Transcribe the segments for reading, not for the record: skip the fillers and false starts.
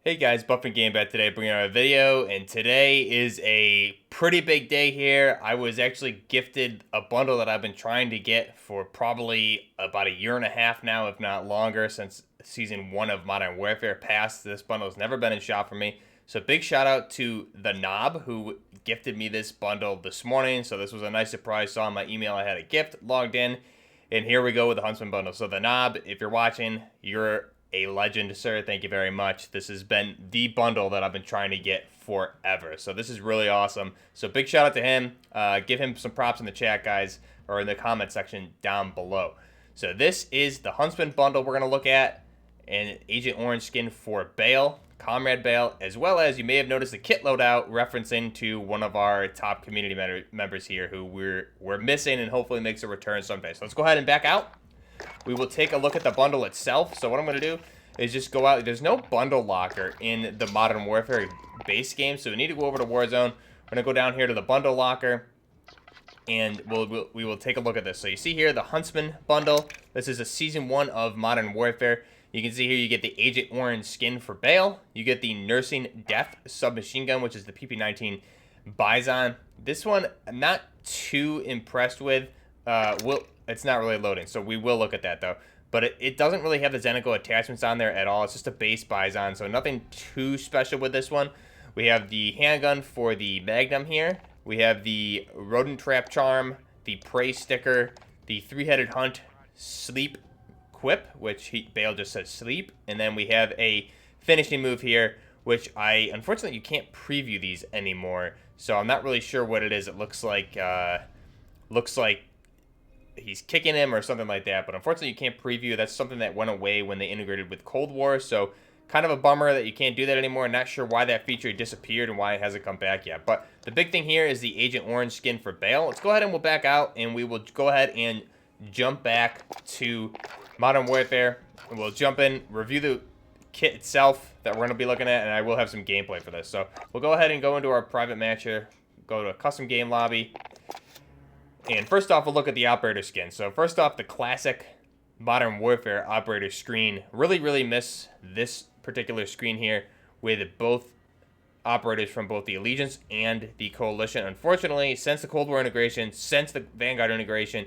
Hey guys, Buffing Game Bet today, bringing out a video, and today is a pretty big day here. I was actually gifted a bundle that I've been trying to get for probably about a year and a half now, if not longer, since Season 1 of Modern Warfare passed. This bundle has never been in shop for me. So big shout out to the Knob who gifted me this bundle this morning. So this was a nice surprise. Saw in my email I had a gift, logged in, and here we go with the Huntsman bundle. So the Knob, if you're watching, you're a legend, sir. Thank you very much. This has been the bundle that I've been trying to get forever. So this is really awesome. So big shout out to him. Give him some props in the chat, guys, or in the comment section down below. So this is the Huntsman bundle we're going to look at, and Agent Orange skin for Bale, Comrade Bale, as well as you may have noticed the kit loadout referencing to one of our top community members here who we're missing and hopefully makes a return someday. So let's go ahead and back out. We will take a look at the bundle itself. So what I'm going to do is just go out. There's no bundle locker in the Modern Warfare base game, so we need to go over to Warzone. We're going to go down here to the bundle locker, and we will take a look at this. So you see here the Huntsman bundle. This is a Season 1 of Modern Warfare. You can see here you get the Agent Orange skin for Bale. You get the Nursing Death submachine gun, which is the PP-19 Bison. This one, I'm not too impressed with. It's not really loading, so we will look at that, though. But it doesn't really have the Zenico attachments on there at all. It's just a base Bison, so nothing too special with this one. We have the handgun for the Magnum here. We have the Rodent Trap Charm, the Prey sticker, the Three-Headed Hunt Sleep Quip, which Bale just said sleep. And then we have a finishing move here, which unfortunately, you can't preview these anymore. So I'm not really sure what it is. It looks like he's kicking him or something like that, but unfortunately you can't preview. That's something that went away when they integrated with Cold War, so kind of a bummer that you can't do that anymore. Not sure why that feature disappeared and why it hasn't come back yet, but the big thing here is the Agent Orange skin for Bale. Let's go ahead and we'll back out, and we will go ahead and jump back to Modern Warfare, and we'll jump in, review the kit itself that we're going to be looking at, and I will have some gameplay for this. So we'll go ahead and go into our private match here, go to a custom game lobby. And first off, we'll look at the operator skin. So first off, the classic Modern Warfare operator screen. Really miss this particular screen here with both operators from both the Allegiance and the Coalition. Unfortunately, since the Cold War integration, since the Vanguard integration,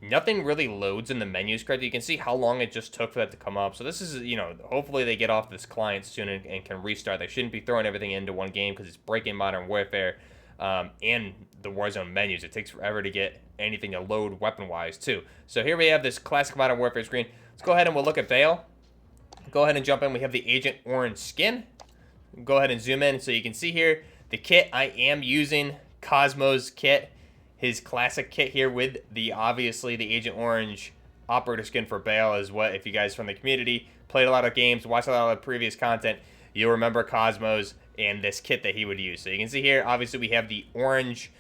nothing really loads in the menus correctly. You can see how long it just took for that to come up. So this is, hopefully they get off this client soon and can restart. They shouldn't be throwing everything into one game because it's breaking Modern Warfare. And the Warzone menus. It takes forever to get anything to load weapon-wise, too. So here we have this classic Modern Warfare screen. Let's go ahead and we'll look at Bale. Go ahead and jump in. We have the Agent Orange skin. Go ahead and zoom in so you can see here the kit. I am using COZMOZ kit, his classic kit here with obviously the Agent Orange operator skin for Bale is what, if you guys from the community played a lot of games, watched a lot of previous content, you'll remember COZMOZ and this kit that he would use. So you can see here, obviously we have the orange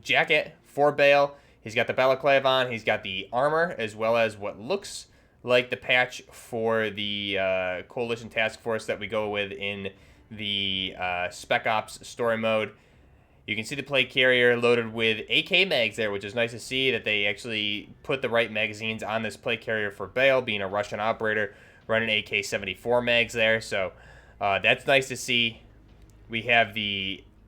jacket for Bale. He's got the balaclava on. He's got the armor, as well as what looks like the patch for the Coalition Task Force that we go with in the Spec Ops story mode. You can see the plate carrier loaded with AK mags there, which is nice to see that they actually put the right magazines on this plate carrier for Bale, being a Russian operator, running AK-74 mags there. So that's nice to see. We have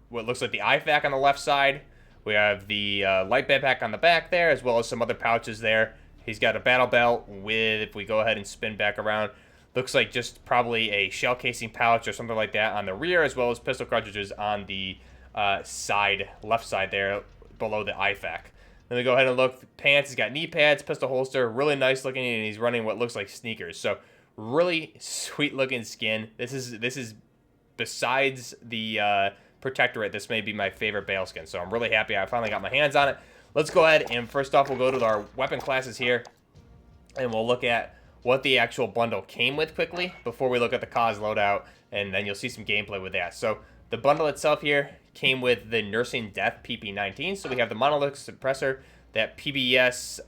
what looks like the IFAK on the left side. We have the light backpack on the back there, as well as some other pouches there. He's got a battle belt with, if we go ahead and spin back around, looks like just probably a shell casing pouch or something like that on the rear, as well as pistol cartridges on the left side there below the IFAK. Then we go ahead and look. Pants, he's got knee pads, pistol holster, really nice looking, and he's running what looks like sneakers. So really sweet looking skin. This is besides the protectorate, this may be my favorite Bale skin. So I'm really happy I finally got my hands on it. Let's go ahead and first off we'll go to our weapon classes here, and we'll look at what the actual bundle came with quickly before we look at the COZ loadout, and then you'll see some gameplay with that. So the bundle itself here came with the Nursing Death PP-19. So we have the monolithic suppressor, that PBS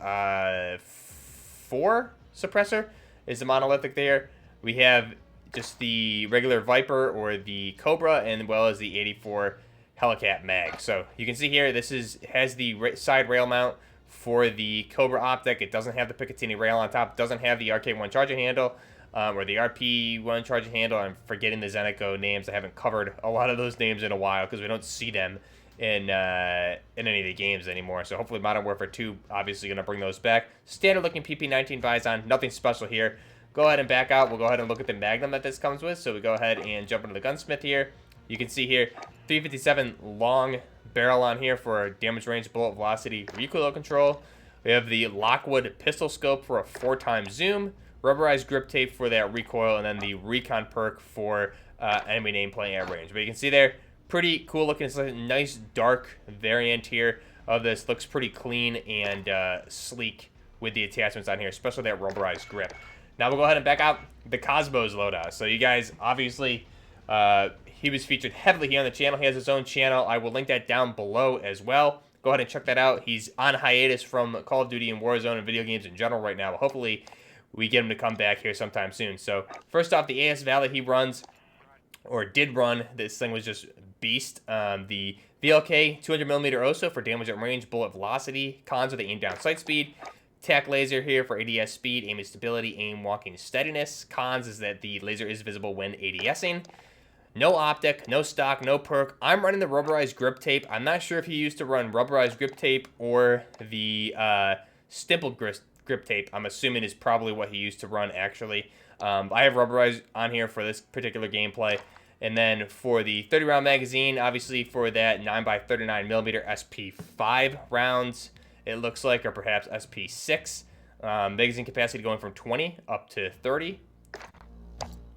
4 suppressor is the monolithic there. We have just the regular Viper or the Cobra, and as well as the 84 Hellcat mag. So you can see here, this has the side rail mount for the Cobra optic. It doesn't have the Picatinny rail on top. It doesn't have the RK1 charging handle. or the RP1 charging handle. I'm forgetting the Zeneco names. I haven't covered a lot of those names in a while because we don't see them in any of the games anymore. So hopefully Modern Warfare 2 obviously going to bring those back. Standard looking PP19 Vizon, nothing special here. Go ahead and back out. We'll go ahead and look at the Magnum that this comes with. So we go ahead and jump into the gunsmith here. You can see here 357 long barrel on here for damage range, bullet velocity, recoil control. We have the Lockwood pistol scope for a 4x zoom, rubberized grip tape for that recoil, and then the recon perk for enemy nameplate at range. But you can see there, pretty cool looking. It's a nice dark variant here of this. Looks pretty clean and sleek with the attachments on here, especially that rubberized grip. Now we'll go ahead and back out the COZMOZ loadout. So you guys, obviously, he was featured heavily here on the channel. He has his own channel. I will link that down below as well. Go ahead and check that out. He's on hiatus from Call of Duty and Warzone and video games in general right now. Hopefully, we get him to come back here sometime soon. So first off, the AS Val that he runs, or did run, this thing was just beast. The VLK 200mm OSO for damage at range, bullet velocity. Cons are the aim down sight speed. Tac laser here for ADS speed, aim and stability, aim walking steadiness. Cons is that the laser is visible when ADSing. No optic, no stock, no perk. I'm running the rubberized grip tape. I'm not sure if he used to run rubberized grip tape or the stippled grip tape. I'm assuming is probably what he used to run, actually. I have rubberized on here for this particular gameplay. And then for the 30-round magazine, obviously for that 9x39mm SP5 rounds, it looks like, or perhaps SP6. Magazine capacity going from 20 up to 30.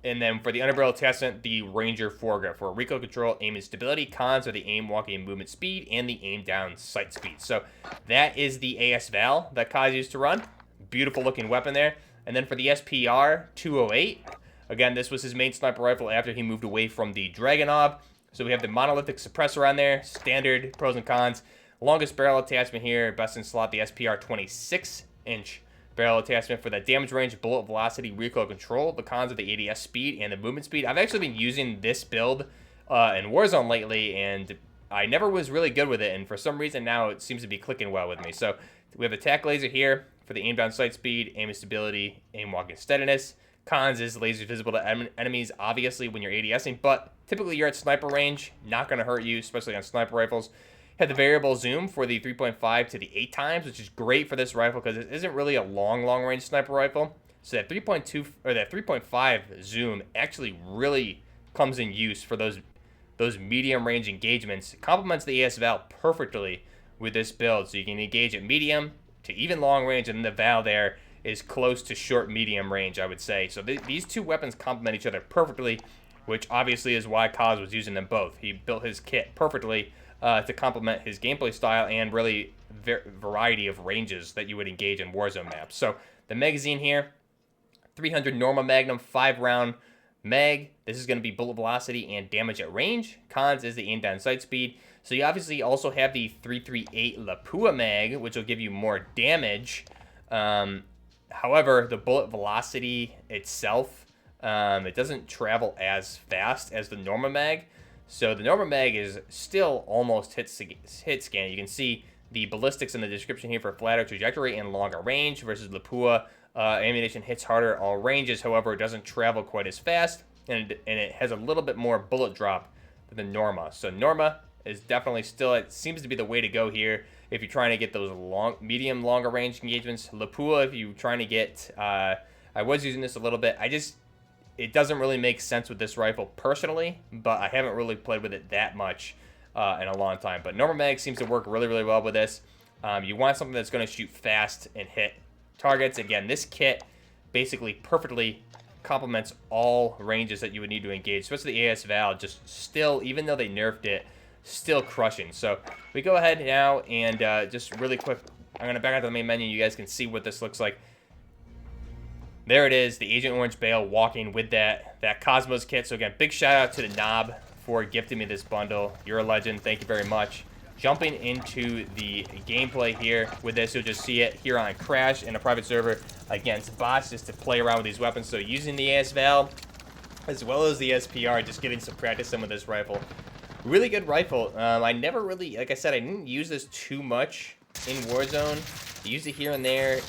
And then for the underbarrel attachment, the Ranger foregrip for recoil control, aim and stability. Cons are the aim, walking, and movement speed, and the aim down sight speed. So that is the AS Val that Kaz used to run. Beautiful looking weapon there. And then for the SPR 208, again, this was his main sniper rifle after he moved away from the Dragunov. So we have the monolithic suppressor on there, standard pros and cons. Longest barrel attachment here, best in slot, the SPR 26-inch barrel attachment for that damage range, bullet velocity, recoil control. The cons of the ADS speed and the movement speed. I've actually been using this build in Warzone lately, and I never was really good with it, and for some reason now it seems to be clicking well with me. So we have the tac laser here for the aim down sight speed, aim and stability, aim walking steadiness. Cons is laser visible to enemies, obviously, when you're ADSing, but typically you're at sniper range, not going to hurt you, especially on sniper rifles. Had the variable zoom for the 3.5 to the 8x, which is great for this rifle because it isn't really a long range sniper rifle. So that 3.2 or that 3.5 zoom actually really comes in use for those medium range engagements. It complements the AS Val perfectly with this build, so you can engage at medium to even long range, and the Val there is close to short medium range, I would say. So these two weapons complement each other perfectly, which obviously is why Kaz was using them both. He built his kit perfectly to complement his gameplay style and really variety of ranges that you would engage in Warzone maps. So the magazine here, 300 Norma Magnum 5-round mag. This is going to be bullet velocity and damage at range. Cons is the aim down sight speed. So you obviously also have the 338 Lapua mag, which will give you more damage. However, the bullet velocity itself, it doesn't travel as fast as the Norma mag. So the Norma mag is still almost hit scan. You can see the ballistics in the description here for flatter trajectory and longer range versus Lapua. Ammunition hits harder all ranges. However, it doesn't travel quite as fast, and it has a little bit more bullet drop than the Norma. So Norma is definitely still, it seems to be the way to go here if you're trying to get those longer range engagements. Lapua, if you're trying to get, I was using this a little bit. It doesn't really make sense with this rifle personally, but I haven't really played with it that much in a long time. But Norma mag seems to work really well with this. You want something that's going to shoot fast and hit targets. Again, this kit basically perfectly complements all ranges that you would need to engage, especially the AS Val, just still, even though they nerfed it, still crushing. So we go ahead now and just really quick, I'm going to back out to the main menu. You guys can see what this looks like. There it is, the Agent Orange Bale walking with that COZMOZ kit. So again, big shout out to the Knob for gifting me this bundle. You're a legend. Thank you very much. Jumping into the gameplay here with this, you'll just see it here on Crash in a private server against bots, just to play around with these weapons. So using the AS Val as well as the SPR, just getting some practice in with this rifle. Really good rifle. I never really, like I said, I didn't use this too much in Warzone. I used it here and there.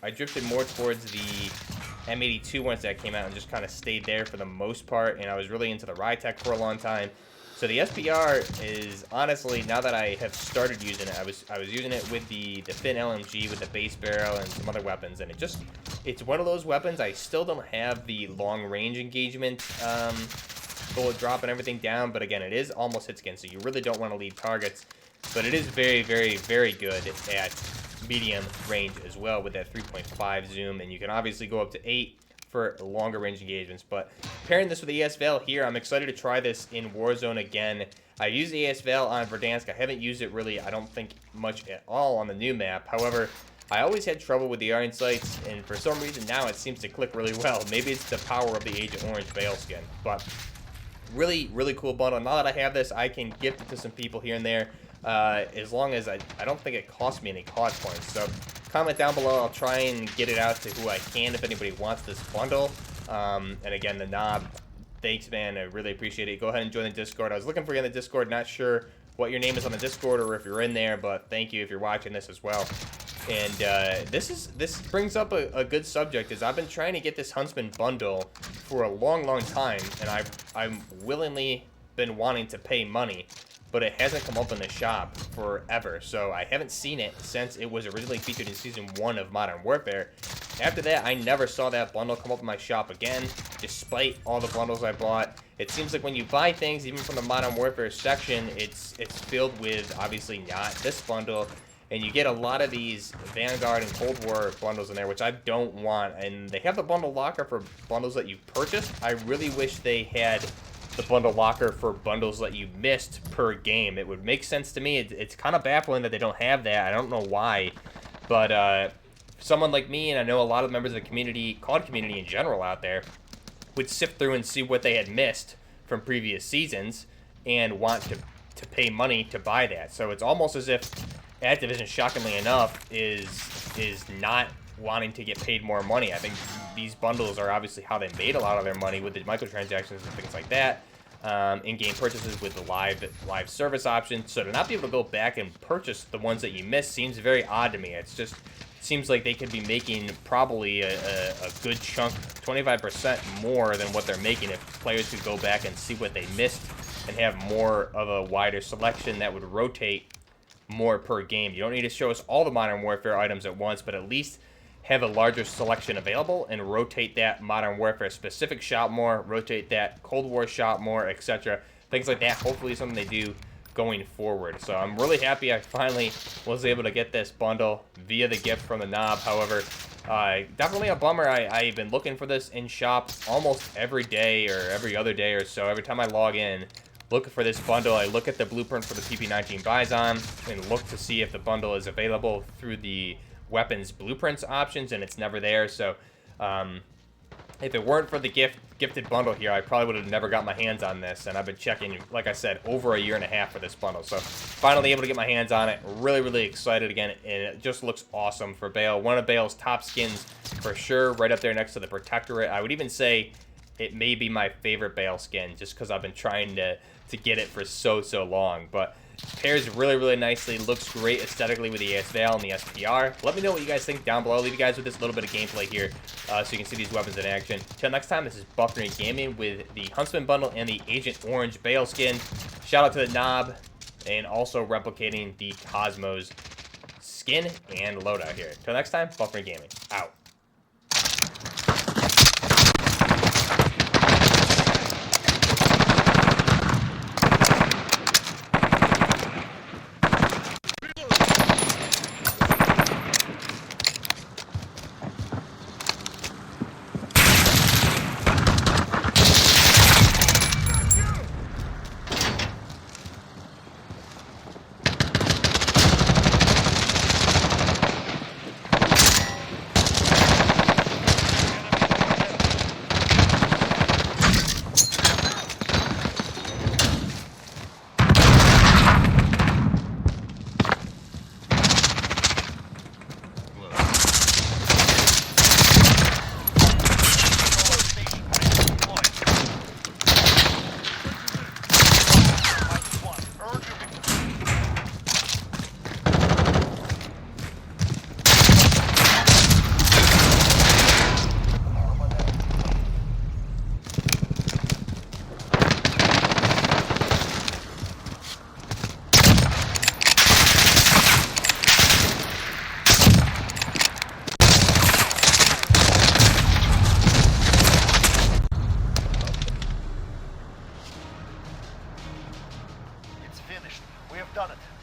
I drifted more towards the M82 once that came out and just kind of stayed there for the most part. And I was really into the Rytech for a long time. So the SPR is honestly, now that I have started using it, I was using it with the Fin LMG with the base barrel and some other weapons, and it's one of those weapons. I still don't have the long range engagement bullet drop and everything down, but again, it is almost hit skin, so you really don't want to lead targets. But it is very, very, very good at medium range as well with that 3.5 zoom, and you can obviously go up to 8 for longer range engagements. But pairing this with the ES-Val here, I'm excited to try this in Warzone again. I used the ES-Val on Verdansk. I haven't used it really, I don't think, much at all on the new map. However, I always had trouble with the iron sights, and for some reason now it seems to click really well. Maybe it's the power of the Agent Orange Bale skin, but really, really cool bundle. Now that I have this, I can gift it to some people here and there, as long as I don't think it costs me any COD points. So comment down below. I'll try and get it out to who I can if anybody wants this bundle. And again, the knob, thanks, man. I really appreciate it. Go ahead and join the Discord. I was looking for you in the Discord. Not sure what your name is on the Discord or if you're in there, but thank you if you're watching this as well. And this brings up a good subject, is I've been trying to get this Huntsman bundle for a long, long time, and I've willingly been wanting to pay money, but it hasn't come up in the shop forever. So I haven't seen it since it was originally featured in Season 1 of Modern Warfare. After that, I never saw that bundle come up in my shop again, despite all the bundles I bought. It seems like when you buy things, even from the Modern Warfare section, it's filled with, obviously not this bundle, and you get a lot of these Vanguard and Cold War bundles in there, which I don't want. And they have the bundle locker for bundles that you purchased. I really wish they had the bundle locker for bundles that you missed per game. It would make sense to me. It's kind of baffling that they don't have that. I don't know why, but someone like me, and I know a lot of members of the community, COD community in general out there, would sift through and see what they had missed from previous seasons and want to pay money to buy that. So it's almost as if Activision, shockingly enough, is not wanting to get paid more money. I think these bundles are obviously how they made a lot of their money with the microtransactions and things like that, in-game purchases with the live service option. So to not be able to go back and purchase the ones that you missed seems very odd to me. It's just seems like they could be making probably a good chunk, 25% more than what they're making if players could go back and see what they missed and have more of a wider selection that would rotate more per game. You don't need to show us all the Modern Warfare items at once, but at least have a larger selection available and rotate that Modern Warfare specific shop more, rotate that Cold War shop more, etc. Things like that. Hopefully something they do going forward. So I'm really happy I finally was able to get this bundle via the gift from the knob. However, definitely a bummer. I've been looking for this in shop almost every day or every other day or so. Every time I log in, looking for this bundle, I look at the blueprint for the PP19 Bison and look to see if the bundle is available through the weapons blueprints options, and it's never there. So if it weren't for the gifted bundle here, I probably would have never got my hands on this, and I've been checking, like I said, over a year and a half for this bundle. So finally able to get my hands on it. Really, really excited again, and it just looks awesome for Bale. One of Bale's top skins for sure, right up there next to the Protectorate. I would even say it may be my favorite Bale skin, just because I've been trying to get it for so long. But pairs really, really nicely. Looks great aesthetically with the ES-Val and the SPR. Let me know what you guys think down below. I'll leave you guys with this little bit of gameplay here so you can see these weapons in action. Till next time, this is Buffering Gaming with the Huntsman bundle and the Agent Orange Bale skin. Shout out to the knob and also replicating the COZMOZ skin and loadout here. Till next time, Buffering Gaming. Out. done it.